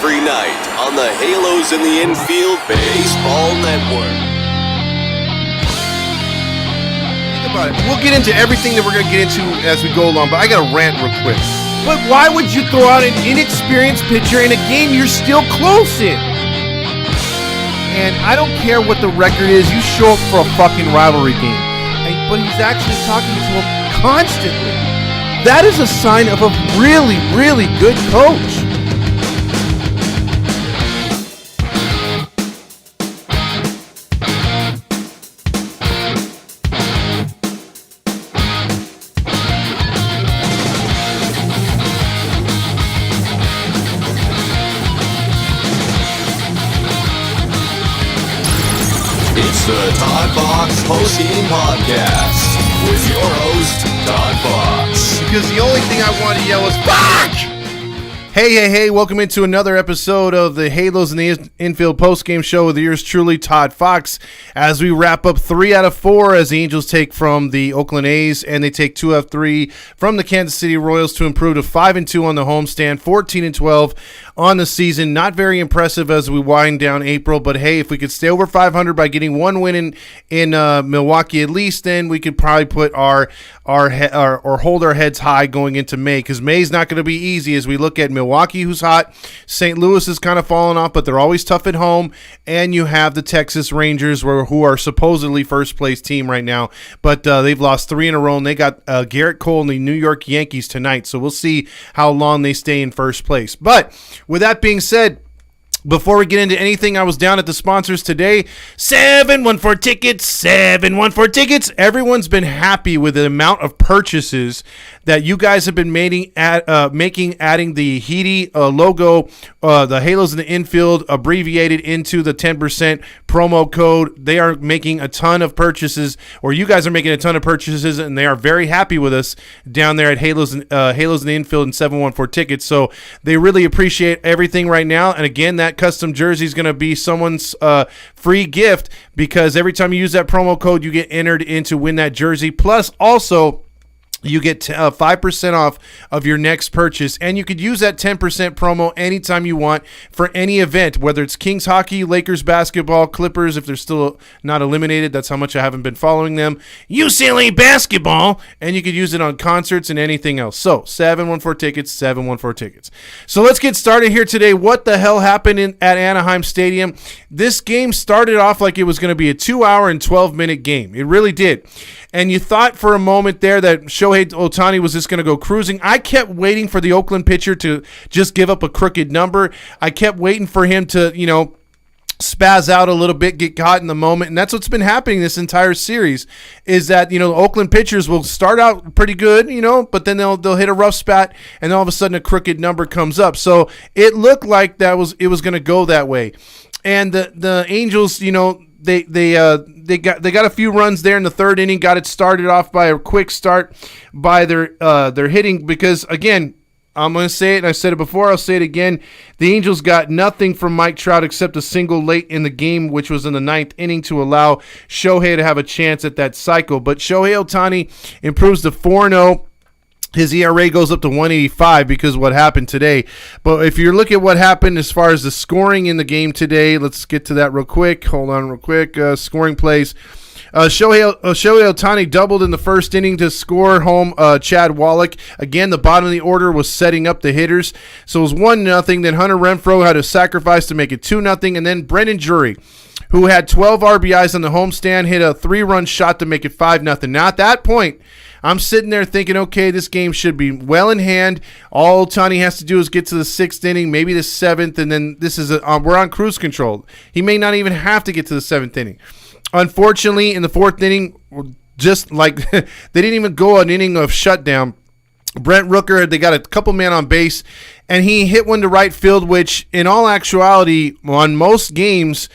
every night on the Halos in the Infield Baseball Network. Think about it. We'll get into everything that we're going to get into as we go along, but I got to rant real quick. But why would you throw out an inexperienced pitcher in a game you're still close in? And I don't care what the record is. You show up for a fucking rivalry game. But he's actually talking to him constantly. That is a sign of a really, really good coach. It's the ToddFox postgame podcast with your host, ToddFox. Because the only thing I want to yell is fuck! Hey, welcome into another episode of the Halos in the Infield postgame show with yours truly, ToddFox, as we wrap up 3 out of 4 as the Angels take from the Oakland A's, and they take 2 out of 3 from the Kansas City Royals to improve to 5-2 on the homestand, 14-12 on the season. Not very impressive as we wind down April, but hey, if we could stay over 500 by getting one win in Milwaukee at least, then we could probably put or hold our heads high going into May, because May's not going to be easy as we look at Milwaukee, who's hot. St. Louis is kind of falling off, but they're always tough at home, and you have the Texas Rangers, who are supposedly first place team right now, but they've lost 3 in a row, and they got Garrett Cole and the New York Yankees tonight, so we'll see how long they stay in first place. But with that being said, before we get into anything, I was down at the sponsors today. 714 tickets, 714 tickets. Everyone's been happy with the amount of purchases that you guys have been adding the Heedy logo, the Halos in the Infield, abbreviated into the 10% promo code. They are making a ton of purchases, or you guys are making a ton of purchases, and they are very happy with us down there at Halos in the Infield and 714 tickets. So they really appreciate everything right now. And again, that custom jersey is going to be someone's free gift, because every time you use that promo code, you get entered into win that jersey. Plus, also, you get 5% off of your next purchase, and you could use that 10% promo anytime you want for any event, whether it's Kings hockey, Lakers basketball, Clippers, if they're still not eliminated. That's how much I haven't been following them. UCLA basketball, and you could use it on concerts and anything else. So 714 tickets, 714 tickets. So let's get started here today. What the hell happened at Anaheim Stadium? This game started off like it was going to be a 2-hour and 12-minute game. It really did. And you thought for a moment there that Shohei Ohtani was just going to go cruising. I kept waiting for the Oakland pitcher to just give up a crooked number. I kept waiting for him to, spaz out a little bit, get caught in the moment. And that's what's been happening this entire series, is that, Oakland pitchers will start out pretty good, but then they'll hit a rough spot, and then all of a sudden a crooked number comes up. So it looked like it was going to go that way. And the Angels, They got a few runs there in the third inning, got it started off by a quick start by their hitting, because, again, I'm going to say it, and I said it before, I'll say it again, the Angels got nothing from Mike Trout except a single late in the game, which was in the 9th inning, to allow Shohei to have a chance at that cycle. But Shohei Ohtani improves to 4-0. His ERA goes up to 185 because of what happened today. But if you look at what happened as far as the scoring in the game today, let's get to that real quick. Hold on real quick. Scoring plays. Shohei Ohtani doubled in the first inning to score home Chad Wallach. Again, the bottom of the order was setting up the hitters. So it was 1-0. Then Hunter Renfroe had a sacrifice to make it 2-0. And then Brendan Drury, who had 12 RBIs on the homestand, hit a 3-run shot to make it 5-0. Now at that point, I'm sitting there thinking, okay, this game should be well in hand. All Ohtani has to do is get to the 6th inning, maybe the 7th, and then we're on cruise control. He may not even have to get to the 7th inning. Unfortunately, in the 4th inning, just like they didn't even go an inning of shutdown. Brent Rooker, they got a couple men on base, and he hit one to right field, which in all actuality, on most games,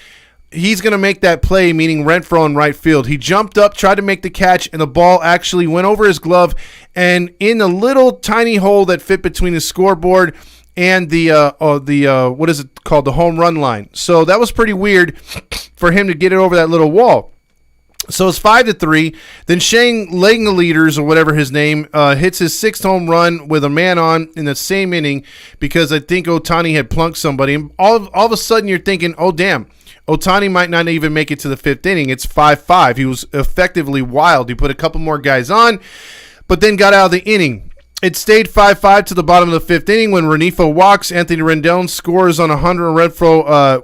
he's going to make that play, meaning Renfroe in right field. He jumped up, tried to make the catch, and the ball actually went over his glove, and in the little tiny hole that fit between the scoreboard and the what is it called, the home run line. So that was pretty weird for him to get it over that little wall. So it's 5-3. Then Shane Langleaders, or whatever his name, hits his 6th home run with a man on in the same inning because I think Ohtani had plunked somebody. And all of a sudden you're thinking, oh, damn, Ohtani might not even make it to the 5th inning. It's 5-5. He was effectively wild. He put a couple more guys on, but then got out of the inning. It stayed 5-5 to the bottom of the 5th inning when Renifo walks. Anthony Rendon scores on a Hunter Renfroe.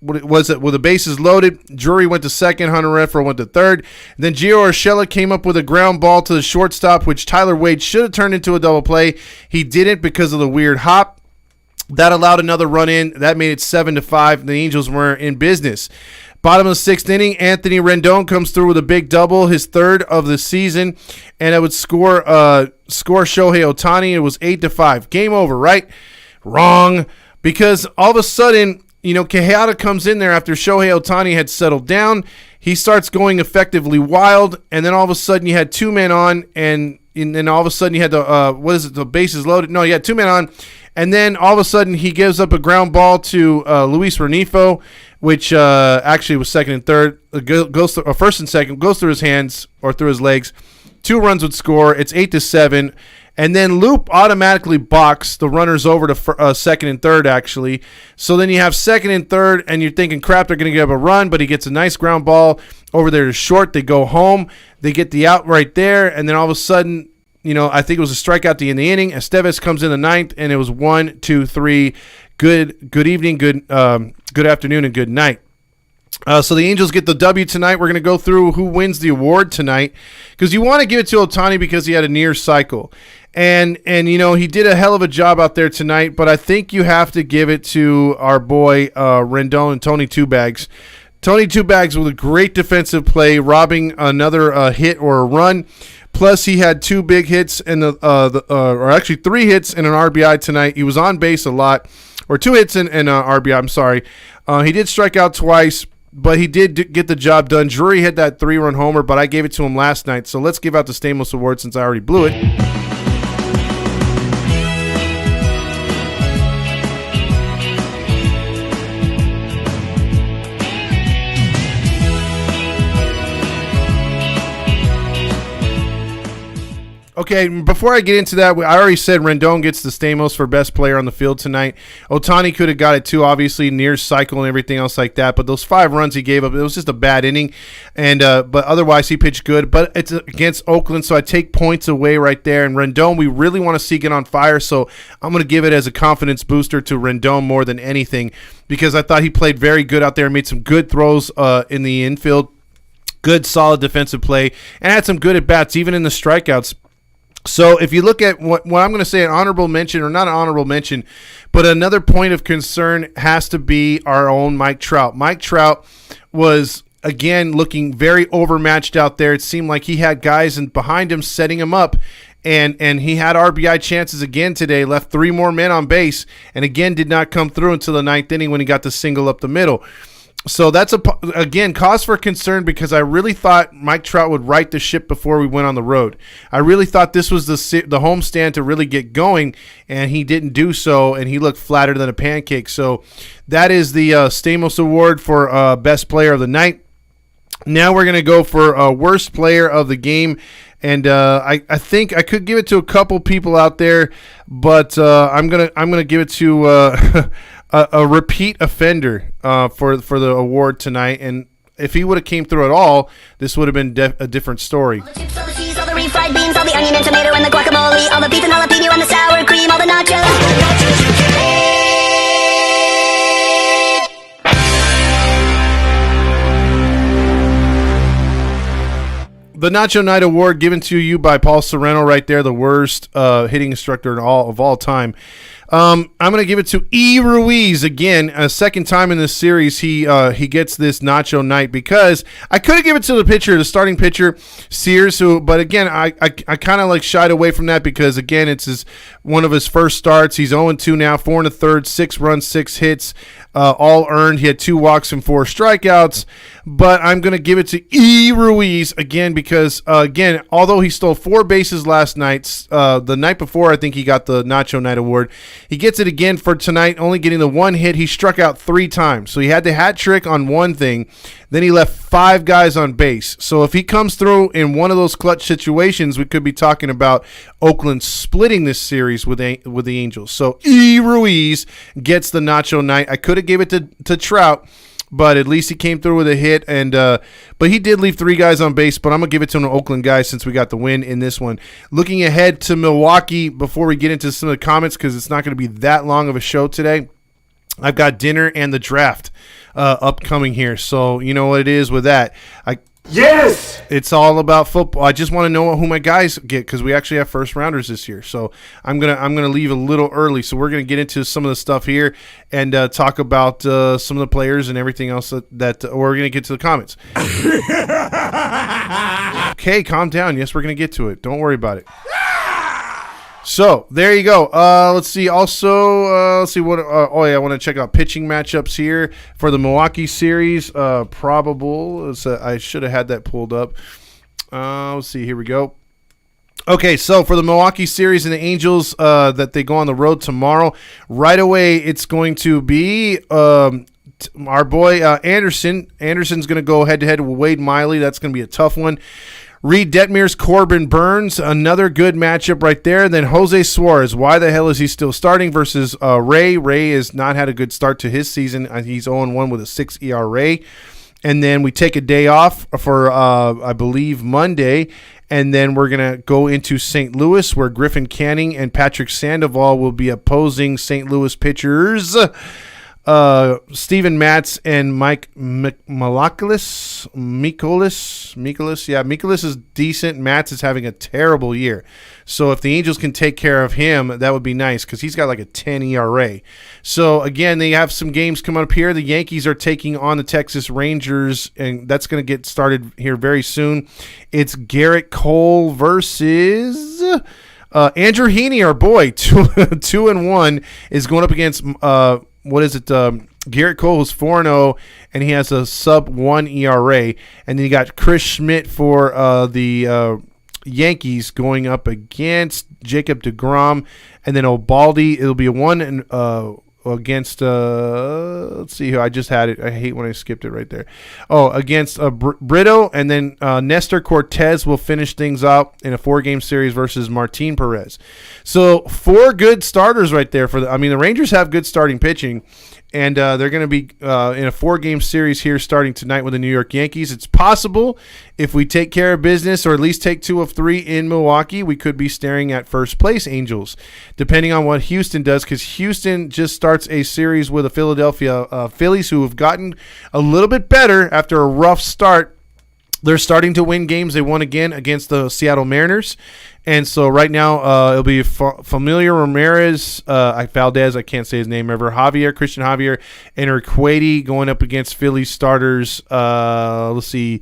What was it? With the bases loaded, Drury went to second, Hunter Renfroe went to third. Then Gio Urshela came up with a ground ball to the shortstop, which Tyler Wade should have turned into a double play. He didn't because of the weird hop. That allowed another run in. That made it 7-5. The Angels were in business. Bottom of the 6th inning, Anthony Rendon comes through with a big double, his 3rd of the season, and it would score Shohei Ohtani. It was 8-5. Game over, right? Wrong, because all of a sudden, Quijada comes in there after Shohei Ohtani had settled down. He starts going effectively wild, and then all of a sudden you had 2 men on, and then all of a sudden you had the bases loaded? No, you had 2 men on, and then all of a sudden he gives up a ground ball to Luis Renifo, which actually was 2nd and 3rd. Goes to, first and second, goes through his hands or through his legs. 2 runs would score. It's 8-7. And then Loop automatically balks the runners over to 2nd and 3rd, actually. So then you have 2nd and 3rd, and you're thinking, crap, they're going to give up a run, but he gets a nice ground ball over there to short. They go home. They get the out right there, and then all of a sudden, I think it was a strikeout at the end of the inning. Estevez comes in the 9th, and it was 1, 2, 3. Good evening, good afternoon, and good night. So the Angels get the W tonight. We're going to go through who wins the award tonight because you want to give it to Ohtani because he had a near cycle. And he did a hell of a job out there tonight, but I think you have to give it to our boy Rendon and Tony Two Bags. Tony Two Bags with a great defensive play, robbing another hit or a run. Plus, he had 2 big hits or actually 3 hits and an RBI tonight. He was on base a lot, or 2 hits and an RBI. I'm sorry. He did strike out twice, but he did get the job done. Drury hit that 3-run homer, but I gave it to him last night. So let's give out the Stamos Award since I already blew it. Okay, before I get into that, I already said Rendon gets the Stamos for best player on the field tonight. Ohtani could have got it too, obviously, near cycle and everything else like that. But those 5 runs he gave up, it was just a bad inning. And but otherwise, he pitched good. But it's against Oakland, so I take points away right there. And Rendon, we really want to see get on fire, so I'm going to give it as a confidence booster to Rendon more than anything because I thought he played very good out there and made some good throws in the infield. Good, solid defensive play, and had some good at-bats, even in the strikeouts. So if you look at what I'm going to say, an honorable mention, or not an honorable mention, but another point of concern has to be our own Mike Trout. Mike Trout was, again, looking very overmatched out there. It seemed like he had guys behind him setting him up, and he had RBI chances again today, left 3 more men on base, and again did not come through until the 9th inning when he got the single up the middle. So that's, again, cause for concern because I really thought Mike Trout would right the ship before we went on the road. I really thought this was the homestand to really get going, and he didn't do so, and he looked flatter than a pancake. So that is the Stamos Award for best player of the night. Now we're going to go for worst player of the game. And I think I could give it to a couple people out there, but I'm gonna give it to a repeat offender for the award tonight. And if he would have came through at all, this would have been a different story. All the chips, all the cheese, all the refried beans, all the onion and tomato and the guacamole, all the beef and jalapeno and the sour cream, all the nachos. The Nacho Night Award given to you by Paul Sereno right there, the worst hitting instructor of all time. I'm going to give it to E. Ruiz again, a second time in this series. He gets this Nacho Night because I could have given it to the starting pitcher, Sears, but again, I kind of like shied away from that because again, it's one of his first starts. He's 0-2 now, 4 1/3, 6 runs, 6 hits, all earned. He had 2 walks and 4 strikeouts, but I'm going to give it to E. Ruiz again because again, although he stole 4 bases last night, the night before I think he got the Nacho Night Award. He gets it again for tonight, only getting the one hit. He struck out 3 times. So he had the hat trick on one thing. Then he left 5 guys on base. So if he comes through in one of those clutch situations, we could be talking about Oakland splitting this series with the Angels. So Ruiz gets the nacho night. I could have gave it to Trout, but at least he came through with a hit. And but he did leave 3 guys on base, but I'm going to give it to an Oakland guy since we got the win in this one. Looking ahead to Milwaukee before we get into some of the comments, because it's not going to be that long of a show today. I've got dinner and the draft upcoming here. So you know what it is with that. Yes! It's all about football. I just want to know who my guys get because we actually have first rounders this year. So I'm gonna leave a little early. So we're gonna get into some of the stuff here and talk about some of the players and everything else that we're gonna get to the comments. Okay, calm down. Yes, we're gonna get to it. Don't worry about it. So there you go. Let's see. Also, let's see what. I want to check out pitching matchups here for the Milwaukee series. Probable. I should have had that pulled up. Let's see. Here we go. Okay, so for the Milwaukee series and the Angels that they go on the road tomorrow, right away it's going to be our boy Anderson. Anderson's going to go head-to-head with Wade Miley. That's going to be a tough one. Reed Detmers, Corbin Burns, another good matchup right there. Then Jose Suarez, why the hell is he still starting versus Ray? Ray has not had a good start to his season. He's 0-1 with a 6 ERA. And then we take a day off for, I believe, Monday. And then we're going to go into St. Louis where Griffin Canning and Patrick Sandoval will be opposing St. Louis pitchers. Steven Matz and Mike Mikolas. Yeah, Mikolas is decent. Matz is having a terrible year. So if the Angels can take care of him, that would be nice because he's got like a 10 ERA. So, again, they have some games coming up here. The Yankees are taking on the Texas Rangers, and that's going to get started here very soon. It's Garrett Cole versus Andrew Heaney, our boy, 2-1, is going up against what is it? Garrett Cole is 4-0, and he has a sub-1 ERA. And then you got Chris Schmidt for the Yankees going up against Jacob deGrom. And then Obaldi, it'll be a 1 against, let's see who I just had it. I hate when I skipped it right there. Against Brito. And then Nestor Cortez will finish things out in a 4-game series versus Martin Perez. So 4 good starters right there. The Rangers have good starting pitching. And they're going to be in a 4-game series here starting tonight with the New York Yankees. It's possible if we take care of business or at least take 2 of 3 in Milwaukee, we could be staring at first place Angels, depending on what Houston does, because Houston just starts a series with the Philadelphia Phillies, who have gotten a little bit better after a rough start. They're starting to win games. They won again against the Seattle Mariners. And so right now it'll be Familiar Ramirez, Valdez, I can't say his name ever, Christian Javier, and Urquidy going up against Philly starters. Let's see,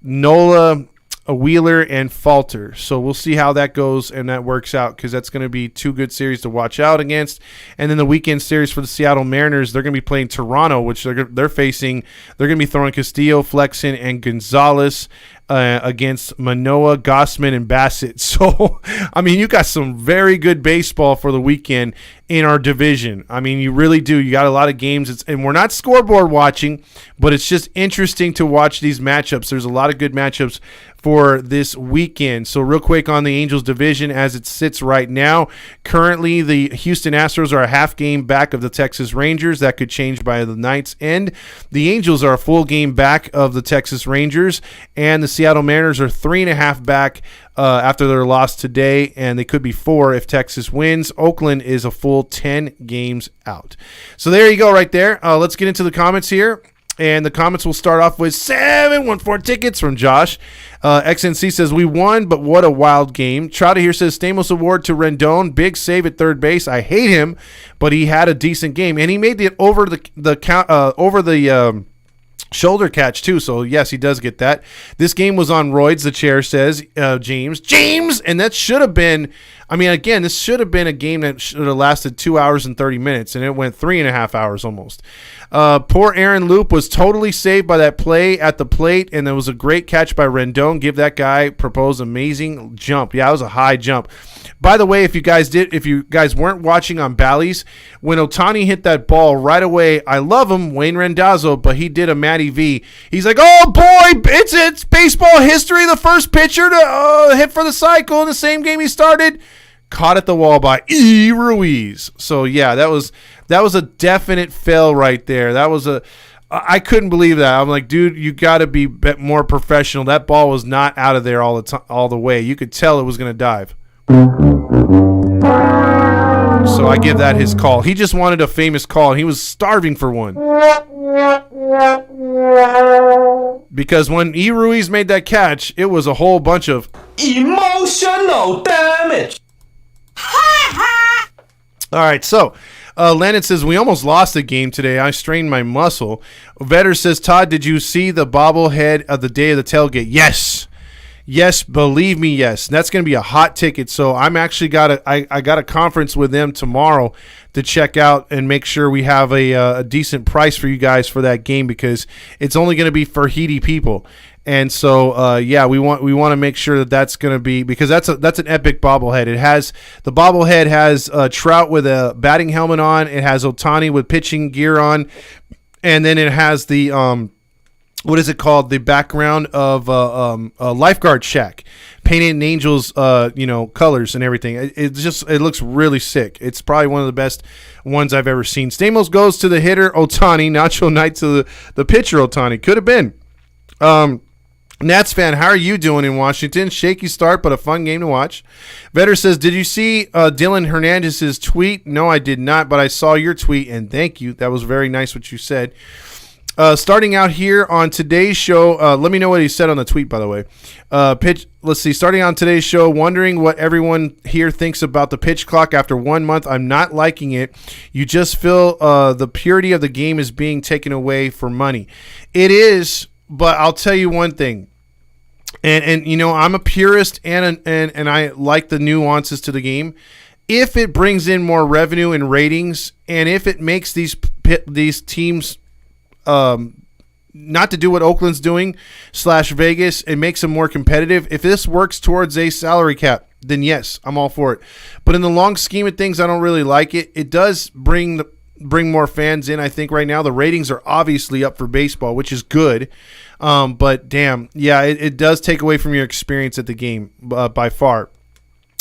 Nola, Wheeler, and Falter. So we'll see how that goes and that works out because that's going to be 2 good series to watch out against. And then the weekend series for the Seattle Mariners, they're going to be playing Toronto, which they're facing. They're going to be throwing Castillo, Flexen, and Gonzalez against Manoah, Gossman, and Bassett. So, you got some very good baseball for the weekend in our division. You really do. You got a lot of games. And we're not scoreboard watching, but it's just interesting to watch these matchups. There's a lot of good matchups for this weekend. So real quick on the Angels division as it sits right now. Currently, the Houston Astros are a half game back of the Texas Rangers. That could change by the night's end. The Angels are a full game back of the Texas Rangers, and the Seattle Mariners are 3.5 back after their loss today, and they could be 4 if Texas wins. Oakland is a full 10 games out. So there you go right there. Let's get into the comments here. And the comments will start off with 714 tickets from Josh. XNC says, we won, but what a wild game. Trouta here says, Stamos award to Rendon. Big save at third base. I hate him, but he had a decent game. And he made it over the shoulder catch too, so yes, he does get that. This game was on roids, the chair says, James, and that should have been, again, this should have been a game that should have lasted 2 hours and 30 minutes, and it went 3.5 hours almost. Poor Aaron Loop was totally saved by that play at the plate, and there was a great catch by Rendon. Give that guy proposed amazing jump. Yeah, it was a high jump. By the way, if you guys weren't watching on Bally's, when Ohtani hit that ball right away, I love him, Wayne Randazzo, but he did a Matty V. He's like, oh boy, it's baseball history. The first pitcher to hit for the cycle in the same game he started. Caught at the wall by E. Ruiz. So yeah, that was a definite fail right there. I couldn't believe that. I'm like, dude, you got to be more professional. That ball was not out of there all the way. You could tell it was going to dive. So I give that his call. He just wanted a famous call, and he was starving for one. Because when E. Ruiz made that catch, it was a whole bunch of emotional damage. All right, so Landon says, we almost lost the game today. I strained my muscle. Vetter says, Todd, did you see the bobblehead of the day of the tailgate? Yes. Yes, believe me, yes. That's going to be a hot ticket. So I'm actually I got a conference with them tomorrow to check out and make sure we have a decent price for you guys for that game, because it's only going to be for Heedy people. And so, we want to make sure that's going to be, because that's an epic bobblehead. The bobblehead has Trout with a batting helmet on. It has Ohtani with pitching gear on, and then it has the what is it called? The background of a lifeguard shack, painted in Angels, colors and everything. It looks really sick. It's probably one of the best ones I've ever seen. Stamos goes to the hitter Ohtani. Nacho Knight to the pitcher Ohtani. Could have been. Nats fan, how are you doing in Washington? Shaky start, but a fun game to watch. Vetter says, did you see Dylan Hernandez's tweet? No, I did not, but I saw your tweet, and thank you. That was very nice what you said. Starting out here on today's show, let me know what he said on the tweet, by the way. Let's see. Starting on today's show, wondering what everyone here thinks about the pitch clock after 1 month. I'm not liking it. You just feel the purity of the game is being taken away for money. It is, but I'll tell you one thing. And I'm a purist and I like the nuances to the game. If it brings in more revenue and ratings, and if it makes these teams not to do what Oakland's doing / Vegas, and makes them more competitive, if this works towards a salary cap, then yes, I'm all for it. But in the long scheme of things, I don't really like it. It does bring more fans in, I think. Right now the ratings are obviously up for baseball, which is good. But damn, yeah, it does take away from your experience at the game by far.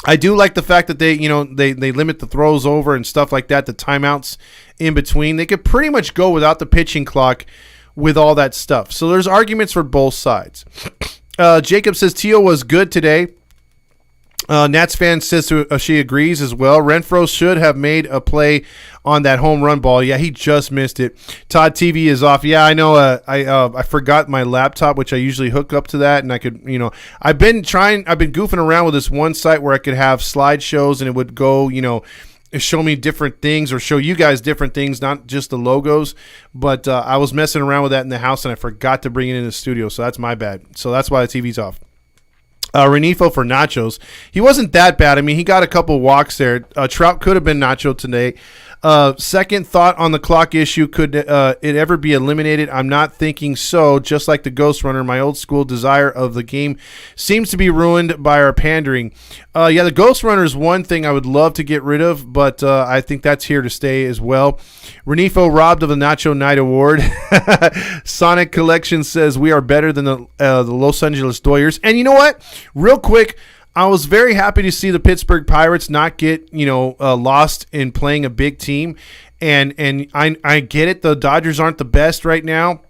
I do like the fact that they limit the throws over and stuff like that, the timeouts in between. They could pretty much go without the pitching clock with all that stuff. So there's arguments for both sides. Jacob says Tio was good today. Nats fan says she agrees as well. Renfroe should have made a play on that home run ball. Yeah, he just missed it. Todd TV is off. Yeah, I know. I forgot my laptop, which I usually hook up to that, and I could, I've been goofing around with this one site where I could have slideshows, and it would go, show me different things or show you guys different things, not just the logos. But I was messing around with that in the house, and I forgot to bring it in the studio, so that's my bad. So that's why the TV's off. Renifo for Nachos. He wasn't that bad. I mean, he got a couple walks there. Trout could have been Nacho today. Second thought on the clock issue, could it ever be eliminated? I'm not thinking so. Just like the Ghost Runner, my old school desire of the game seems to be ruined by our pandering. Yeah, the Ghost Runner is one thing I would love to get rid of, but I think that's here to stay as well. Renifo robbed of the Nacho Night Award. Sonic Collection says we are better than the Los Angeles Doyers. And you know what? Real quick, I was very happy to see the Pittsburgh Pirates not get, lost in playing a big team. And I get it. The Dodgers aren't the best right now,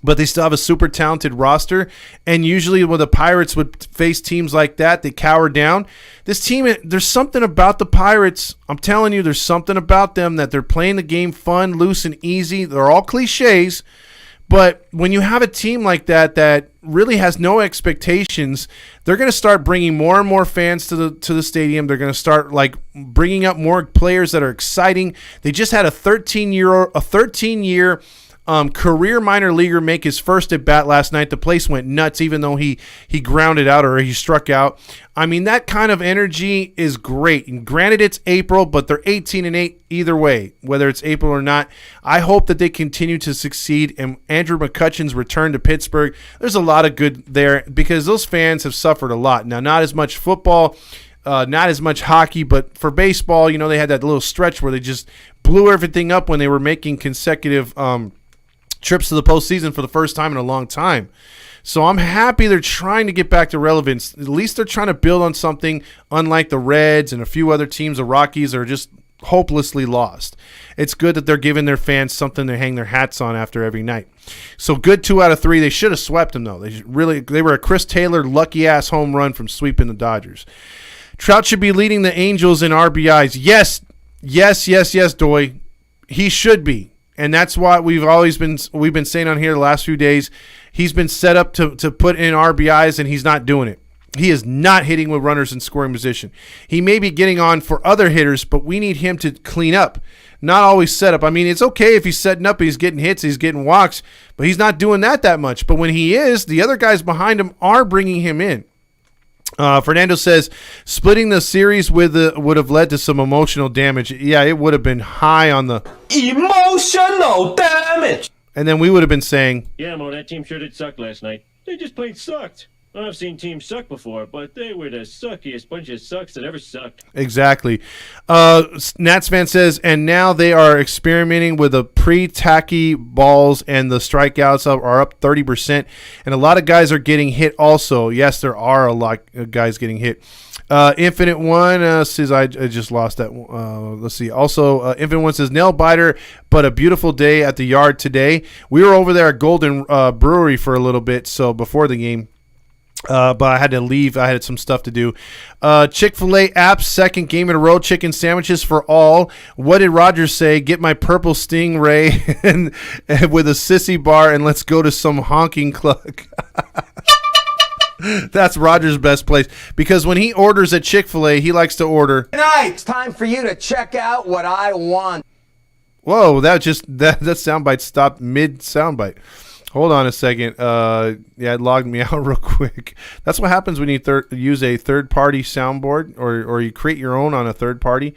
but they still have a super talented roster. And usually when the Pirates would face teams like that, they cower down. This team, there's something about the Pirates. I'm telling you, there's something about them that they're playing the game fun, loose, and easy. They're all cliches. But when you have a team like that really has no expectations, they're going to start bringing more and more fans to the stadium. They're going to start bringing up more players that are exciting. They just had a 13-year Career minor leaguer make his first at bat last night. The place went nuts, even though he grounded out or he struck out. I mean, that kind of energy is great. And granted, it's April, but they're 18-8 either way, whether it's April or not. I hope that they continue to succeed. And Andrew McCutcheon's return to Pittsburgh, there's a lot of good there because those fans have suffered a lot. Now, not as much football, not as much hockey, but for baseball, they had that little stretch where they just blew everything up when they were making consecutive trips to the postseason for the first time in a long time. So I'm happy they're trying to get back to relevance. At least they're trying to build on something, unlike the Reds and a few other teams. The Rockies are just hopelessly lost. It's good that they're giving their fans something to hang their hats on after every night. So good 2 out of 3. They should have swept them, though. They were a Chris Taylor lucky-ass home run from sweeping the Dodgers. Trout should be leading the Angels in RBIs. Yes, Doy. He should be. And that's why we've been saying on here the last few days, he's been set up to put in RBIs, and he's not doing it. He is not hitting with runners in scoring position. He may be getting on for other hitters, but we need him to clean up, not always set up. I mean, it's okay if he's setting up, he's getting hits, he's getting walks, but he's not doing that much. But when he is, the other guys behind him are bringing him in. Fernando says splitting the series would have led to some emotional damage. Yeah, it would have been high on the emotional damage. And then we would have been saying, yeah, Mo, that team sure did suck last night. They just plain sucked. I've seen teams suck before, but they were the suckiest bunch of sucks that ever sucked. Exactly. Nats fan says, and now they are experimenting with the pre-tacky balls, and the strikeouts are up 30%. And a lot of guys are getting hit also. Yes, there are a lot of guys getting hit. Infinite One says, I just lost that. Let's see. Also, Infinite One says, nail biter, but a beautiful day at the yard today. We were over there at Golden Brewery for a little bit, so before the game. But I had to leave. I had some stuff to do. Chick-fil-A app's second game in a row. Chicken sandwiches for all. What did Rogers say? Get my purple Stingray and with a sissy bar, and let's go to some honking club. That's Rogers' best place, because when he orders at Chick-fil-A, he likes to order. Tonight, it's time for you to check out what I want. Whoa, that soundbite stopped mid soundbite. Hold on a second. It logged me out real quick. That's what happens when you use a third-party soundboard or you create your own on a third party.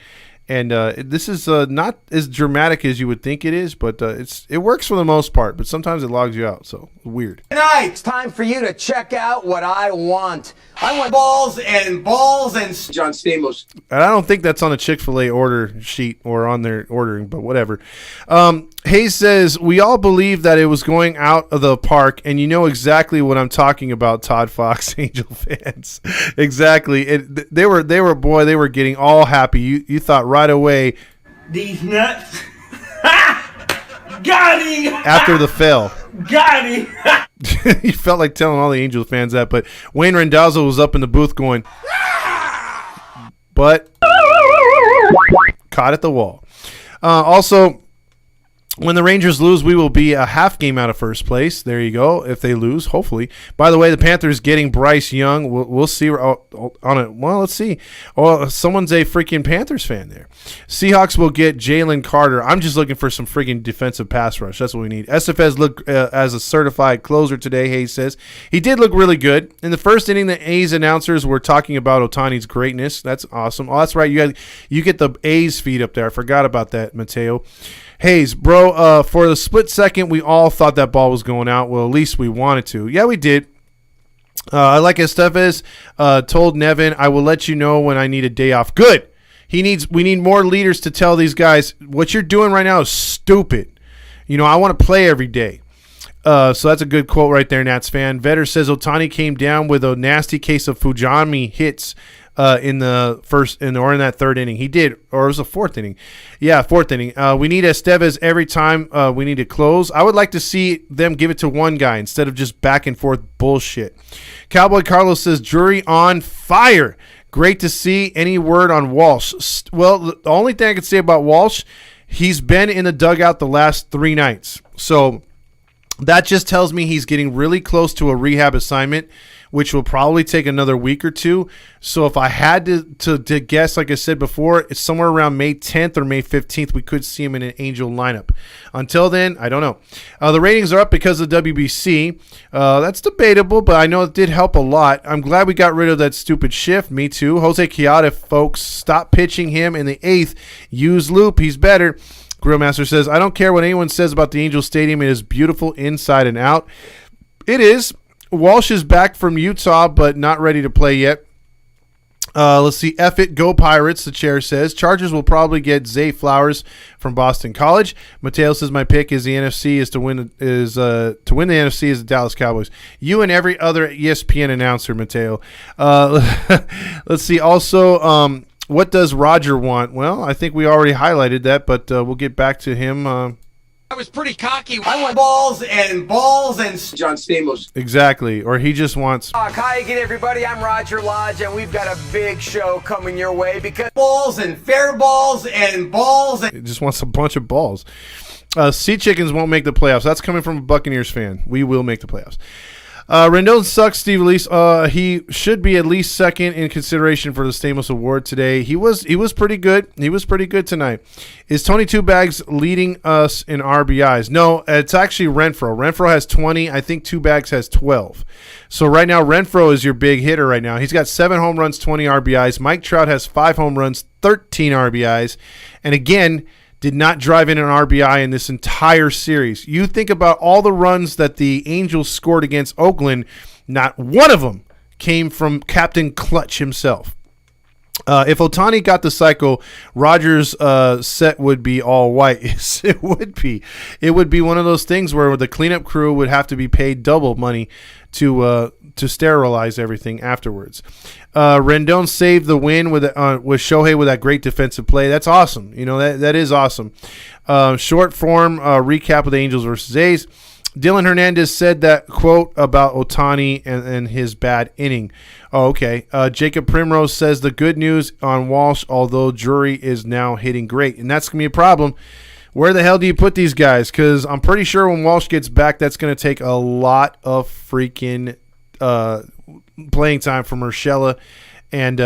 And this is not as dramatic as you would think it is, but it works for the most part. But sometimes it logs you out, so weird. Tonight, it's time for you to check out what I want. I want balls and John Stamos. And I don't think that's on a Chick-fil-A order sheet or on their ordering, but whatever. Hayes says, we all believe that it was going out of the park, and you know exactly what I'm talking about, Todd Fox, Angel fans. Exactly. They were getting all happy. You thought right away. These nuts. Got him. After the fail. Got him. You felt like telling all the Angel fans that, but Wayne Randazzo was up in the booth going, but caught at the wall. Also, when the Rangers lose, we will be a half game out of first place. There you go. If they lose, hopefully. By the way, the Panthers getting Bryce Young. We'll see on it. Well, let's see. Oh, someone's a freaking Panthers fan there. Seahawks will get Jalen Carter. I'm just looking for some freaking defensive pass rush. That's what we need. SFS looked as a certified closer today, Hayes says. He did look really good. In the first inning, the A's announcers were talking about Ohtani's greatness. That's awesome. Oh, that's right. You get the A's feed up there. I forgot about that, Mateo. Hayes, bro, for the split second, we all thought that ball was going out. Well, at least we wanted to. Yeah, we did. Like Estevez told Nevin, I will let you know when I need a day off. Good. We need more leaders to tell these guys, what you're doing right now is stupid. I want to play every day. So that's a good quote right there, Nats fan. Vetter says Ohtani came down with a nasty case of Fujami hits in that third inning. He did, or it was the fourth inning. Yeah, fourth inning. We need Estevez every time we need to close. I would like to see them give it to one guy instead of just back and forth bullshit. Cowboy Carlos says, Drury on fire. Great to see. Any word on Walsh? Well, the only thing I can say about Walsh, he's been in the dugout the last 3 nights. So that just tells me he's getting really close to a rehab assignment. which will probably take another week or two. So if I had to guess, like I said before, it's somewhere around May 10th or May 15th, we could see him in an Angel lineup. Until then, I don't know. The ratings are up because of WBC. That's debatable, but I know it did help a lot. I'm glad we got rid of that stupid shift. Me too. Jose Quijada, folks, stop pitching him in the 8th. Use Loop. He's better. Grillmaster says, I don't care what anyone says about the Angel Stadium. It is beautiful inside and out. It is. Walsh is back from Utah, but not ready to play yet. Let's see. F it, go Pirates, the chair says. Chargers will probably get Zay Flowers from Boston College. Mateo says my pick is the NFC is to win the NFC is the Dallas Cowboys. You and every other ESPN announcer, Mateo. Let's see. Also, what does Roger want? Well, I think we already highlighted that, but we'll get back to him. I was pretty cocky. I want balls and John Stamos. Exactly. Or he just wants. Hi again, everybody. I'm Roger Lodge, and we've got a big show coming your way because balls and fair balls and balls. He just wants a bunch of balls. Sea Chickens won't make the playoffs. That's coming from a Buccaneers fan. We will make the playoffs. Rendon sucks, Steve Elise. He should be at least second in consideration for the Stamos Award today. He was pretty good. He was pretty good tonight. Is Tony Two Bags leading us in RBIs? No, it's actually Renfro. Renfro has 20. I think Two Bags has 12. So right now, Renfro is your big hitter right now. He's got 7 home runs, 20 RBIs. Mike Trout has 5 home runs, 13 RBIs. And again, did not drive in an RBI in this entire series. You think about all the runs that the Angels scored against Oakland, not one of them came from Captain Clutch himself. If Ohtani got the cycle, Rogers' set would be all white. Yes, it would be. It would be one of those things where the cleanup crew would have to be paid double money to sterilize everything afterwards. Rendon saved the win with Shohei with that great defensive play. That's awesome. You know, that is awesome. Short form recap of the Angels versus A's. Dylan Hernandez said that quote about Ohtani and his bad inning. Oh, okay. Jacob Primrose says the good news on Walsh, although Drury is now hitting great. And that's going to be a problem. Where the hell do you put these guys? Because I'm pretty sure when Walsh gets back, that's going to take a lot of freaking playing time from Urshela and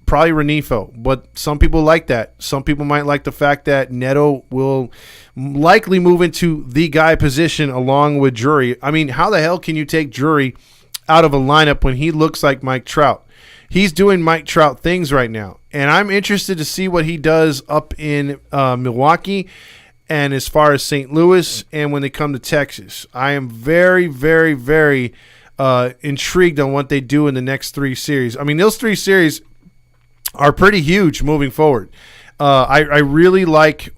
probably Renifo. But some people like that. Some people might like the fact that Neto will likely move into the guy position along with Drury. I mean, how the hell can you take Drury out of a lineup when he looks like Mike Trout? He's doing Mike Trout things right now. And I'm interested to see what he does up in Milwaukee and as far as St. Louis and when they come to Texas. I am very, very, very intrigued on what they do in the next 3 series. I mean, those 3 series are pretty huge moving forward. I really like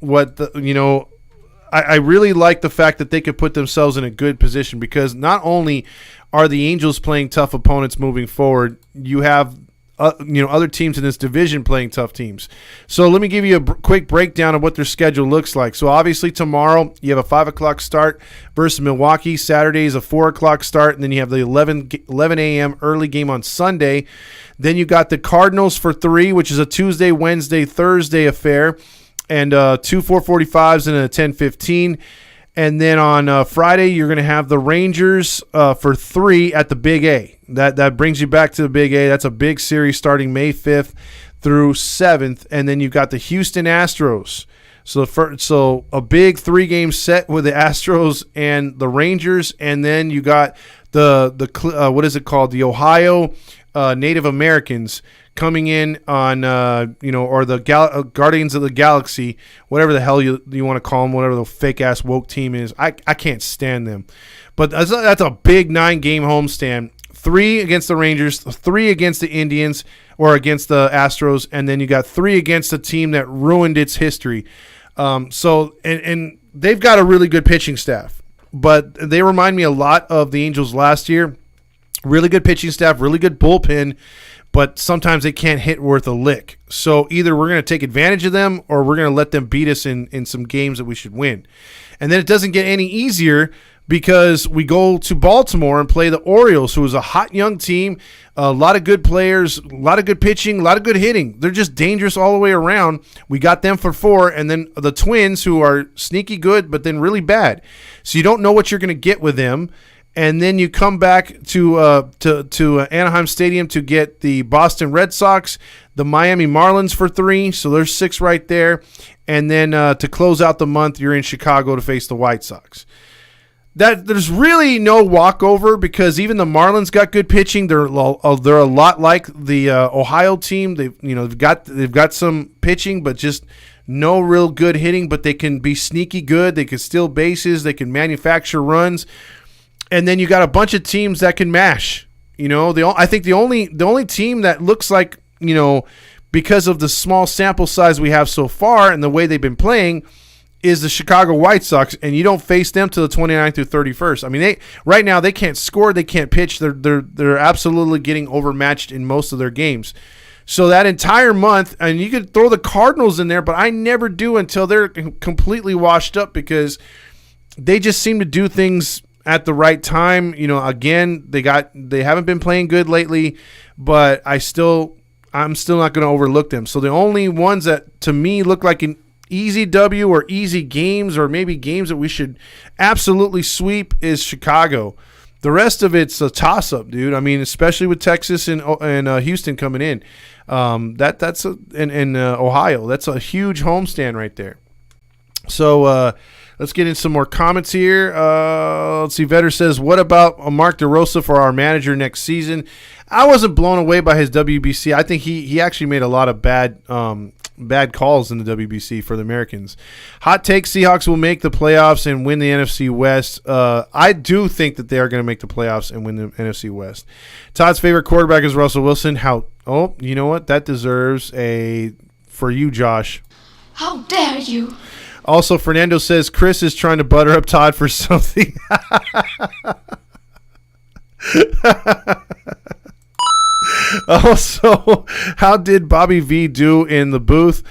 I really like the fact that they could put themselves in a good position because not only are the Angels playing tough opponents moving forward, you have other teams in this division playing tough teams. So let me give you a quick breakdown of what their schedule looks like. So obviously tomorrow you have a 5 o'clock start versus Milwaukee. Saturday is a 4 o'clock start, and then you have the 11 a.m. early game on Sunday. Then you got the Cardinals for 3, which is a Tuesday, Wednesday, Thursday affair, and 2 4:45s and a 10:15. And then on Friday, you're going to have the Rangers for 3 at the Big A. That brings you back to the Big A. That's a big series starting May 5th through 7th. And then you've got the Houston Astros. So a big 3-game set with the Astros and the Rangers. And then you got the what is it called? The Ohio Native Americans coming in on, or the Guardians of the Galaxy, whatever the hell you want to call them, whatever the fake-ass woke team is. I can't stand them. But that's a big 9-game homestand. 3 against the Rangers, 3 against the Indians or against the Astros, and then you got 3 against a team that ruined its history. So they've got a really good pitching staff. But they remind me a lot of the Angels last year. Really good pitching staff, really good bullpen, but sometimes they can't hit worth a lick. So either we're going to take advantage of them or we're going to let them beat us in some games that we should win. And then it doesn't get any easier because we go to Baltimore and play the Orioles, who is a hot young team, a lot of good players, a lot of good pitching, a lot of good hitting. They're just dangerous all the way around. We got them for 4, and then the Twins, who are sneaky good but then really bad. So you don't know what you're going to get with them. And then you come back to Anaheim Stadium to get the Boston Red Sox, the Miami Marlins for 3. So there's 6 right there. And then to close out the month, you're in Chicago to face the White Sox. There's really no walkover because even the Marlins got good pitching. They're a lot like the Ohio team. They've got some pitching, but just no real good hitting. But they can be sneaky good. They can steal bases. They can manufacture runs. And then you got a bunch of teams that can mash. I think the only team that looks like, because of the small sample size we have so far and the way they've been playing, is the Chicago White Sox, and you don't face them till the 29th through 31st. I mean, right now they can't score, they can't pitch. They're absolutely getting overmatched in most of their games. So that entire month, and you could throw the Cardinals in there, but I never do until they're completely washed up because they just seem to do things at the right time. Again, they haven't been playing good lately, but I'm still not going to overlook them. So the only ones that to me look like an easy W or easy games or maybe games that we should absolutely sweep is Chicago. The rest of it's a toss-up, dude. I mean, especially with Texas and Houston coming in. That's Ohio. That's a huge homestand right there. So let's get in some more comments here. Let's see. Vetter says, what about Mark DeRosa for our manager next season? I wasn't blown away by his WBC. I think he actually made a lot of bad calls in the WBC for the Americans. Hot take, Seahawks will make the playoffs and win the NFC West. I do think that they are going to make the playoffs and win the NFC West. Todd's favorite quarterback is Russell Wilson. You know what? That deserves a for you, Josh. How dare you? Also, Fernando says Chris is trying to butter up Todd for something. Also, how did Bobby V do in the booth?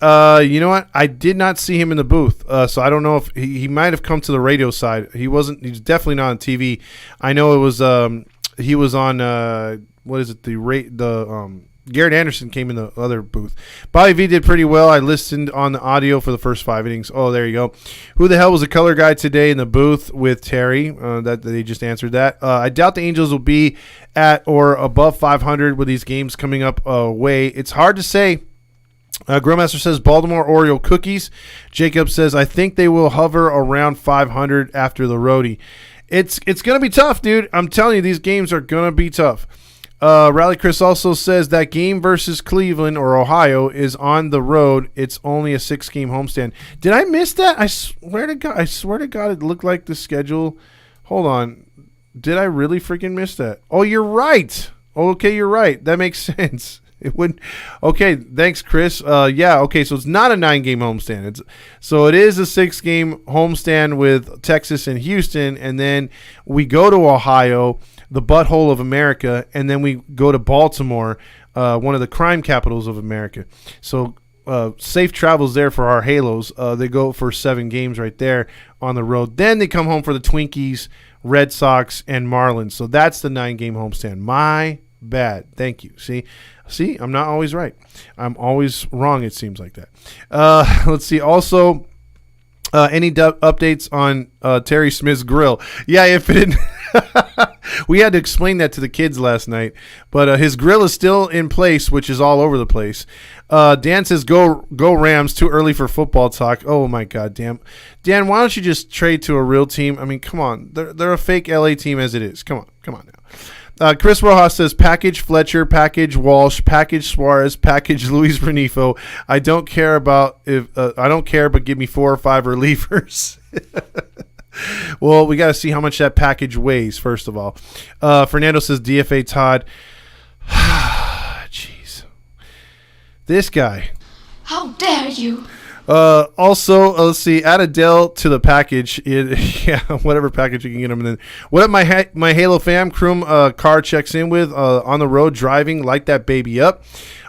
You know what? I did not see him in the booth, so I don't know if he might have come to the radio side. He's definitely not on TV. I know it was he was on what is it? Garrett Anderson came in the other booth. Bobby V did pretty well. I listened on the audio for the first 5 innings. Oh, there you go. Who the hell was the color guy today in the booth with Terry? That they just answered that. I doubt the Angels will be at or above 500 with these games coming up away. It's hard to say. Grillmaster says Baltimore Oreo cookies. Jacob says I think they will hover around 500 after the roadie. It's going to be tough, dude. I'm telling you, these games are going to be tough. Rally Chris also says that game versus Cleveland or Ohio is on the road. It's only a 6-game homestand. Did I miss that? I swear to God, it looked like the schedule. Hold on. Did I really freaking miss that? Oh, you're right. Okay, you're right. That makes sense. It wouldn't. Okay, thanks, Chris. Yeah. Okay, so it's not a 9-game homestand. So it is a 6-game homestand with Texas and Houston, and then we go to Ohio, the butthole of America, and then we go to Baltimore, one of the crime capitals of America. So safe travels there for our Halos. They go for 7 games right there on the road. Then they come home for the Twinkies, Red Sox, and Marlins. So that's the 9-game homestand. My bad. Thank you. See, I'm not always right. I'm always wrong, it seems like that. Let's see. Also, any updates on Terry Smith's grill? Yeah, if it we had to explain that to the kids last night, but his grill is still in place, which is all over the place. Dan says, go Rams, too early for football talk. Oh, my God, Dan, why don't you just trade to a real team? I mean, come on. They're a fake LA team as it is. Come on now. Chris Rojas says, package Fletcher, package Walsh, package Suarez, package Luis Renifo. I don't care, but give me 4 or 5 relievers. Well, we got to see how much that package weighs, first of all. Fernando says, DFA Todd. Jeez. This guy. How dare you? Also, let's see. Add Adele to the package. Yeah, whatever package you can get them in. What up, my Halo fam? Kroom car checks in with on the road driving. Light that baby up.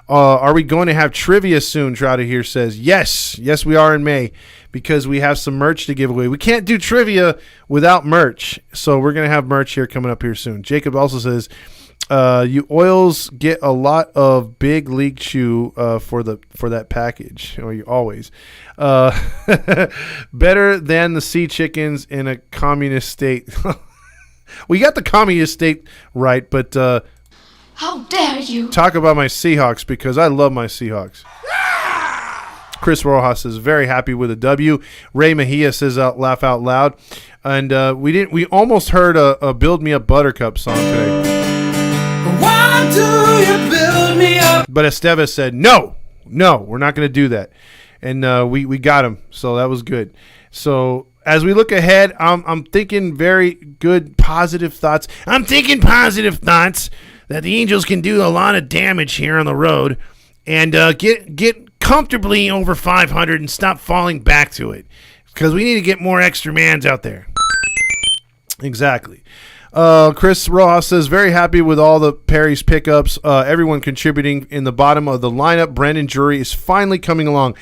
Are we going to have trivia soon? Trouter here says yes. Yes, we are in May because we have some merch to give away. We can't do trivia without merch, so we're going to have merch here coming up here soon. Jacob also says, you oils get a lot of big league chew for that package. Or you always better than the sea chickens in a communist state. We got the communist state right, but How dare you? talk about my Seahawks because I love my Seahawks. Chris Rojas is very happy with a W. Ray Mejia says laugh out loud. And we almost heard a Build Me Up Buttercup song today. Why do you build me up? But Estevez said, no, we're not going to do that. And we got him, so that was good. So as we look ahead, I'm thinking very good, positive thoughts. I'm thinking positive thoughts that the Angels can do a lot of damage here on the road and get comfortably over 500 and stop falling back to it because we need to get more extra mans out there. Exactly. Chris Rojas says, very happy with all the Perry's pickups. Everyone contributing in the bottom of the lineup. Brandon Drury is finally coming along.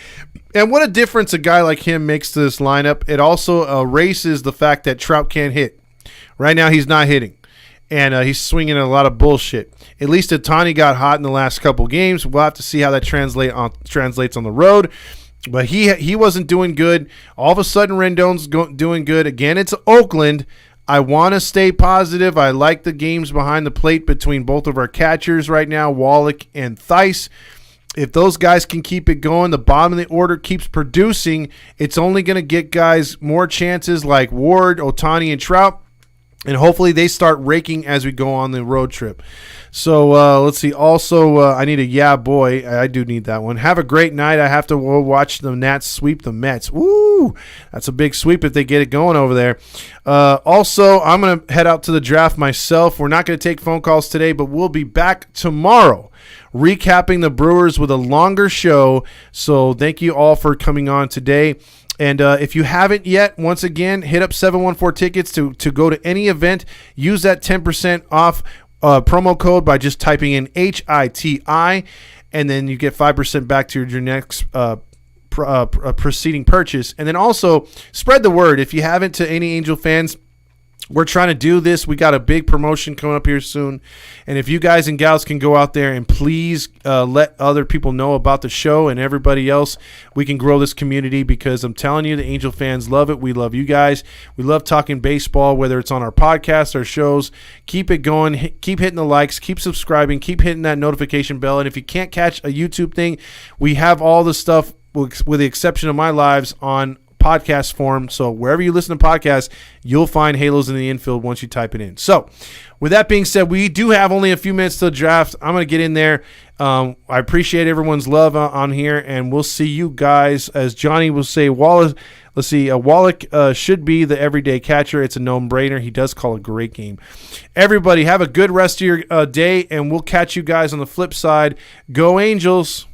And what a difference a guy like him makes to this lineup. It also erases the fact that Trout can't hit. Right now he's not hitting. And he's swinging a lot of bullshit. At least Ohtani got hot in the last couple games. We'll have to see how that translates on the road. But he wasn't doing good. All of a sudden Rendon's doing good. Again, it's Oakland. I want to stay positive. I like the games behind the plate between both of our catchers right now, Wallach and Theis. If those guys can keep it going, the bottom of the order keeps producing, it's only going to get guys more chances like Ward, Ohtani, and Trout. And hopefully they start raking as we go on the road trip. So let's see. Also, I need a yeah, boy. I do need that one. Have a great night. I have to watch the Nats sweep the Mets. Woo! That's a big sweep if they get it going over there. Also, I'm going to head out to the draft myself. We're not going to take phone calls today, but we'll be back tomorrow recapping the Brewers with a longer show. So thank you all for coming on today. And if you haven't yet, once again, hit up 714 Tickets to go to any event. Use that 10% off promo code by just typing in HITI, and then you get 5% back to your next preceding purchase. And then also spread the word. If you haven't, to any Angel fans, we're trying to do this. We got a big promotion coming up here soon. And if you guys and gals can go out there and please let other people know about the show and everybody else, we can grow this community because I'm telling you, the Angel fans love it. We love you guys. We love talking baseball, whether it's on our podcast, our shows. Keep it going. Keep hitting the likes. Keep subscribing. Keep hitting that notification bell. And if you can't catch a YouTube thing, we have all the stuff, with the exception of my lives, on podcast form. So wherever you listen to podcasts, you'll find Halos in the Infield once you type it in. So with that being said, we do have only a few minutes to the draft. I'm going to get in there. I appreciate everyone's love on here, and we'll see you guys. As Johnny will say, Wallach should be the everyday catcher. It's a no-brainer. He does call a great game. Everybody have a good rest of your day, and we'll catch you guys on the flip side. Go Angels!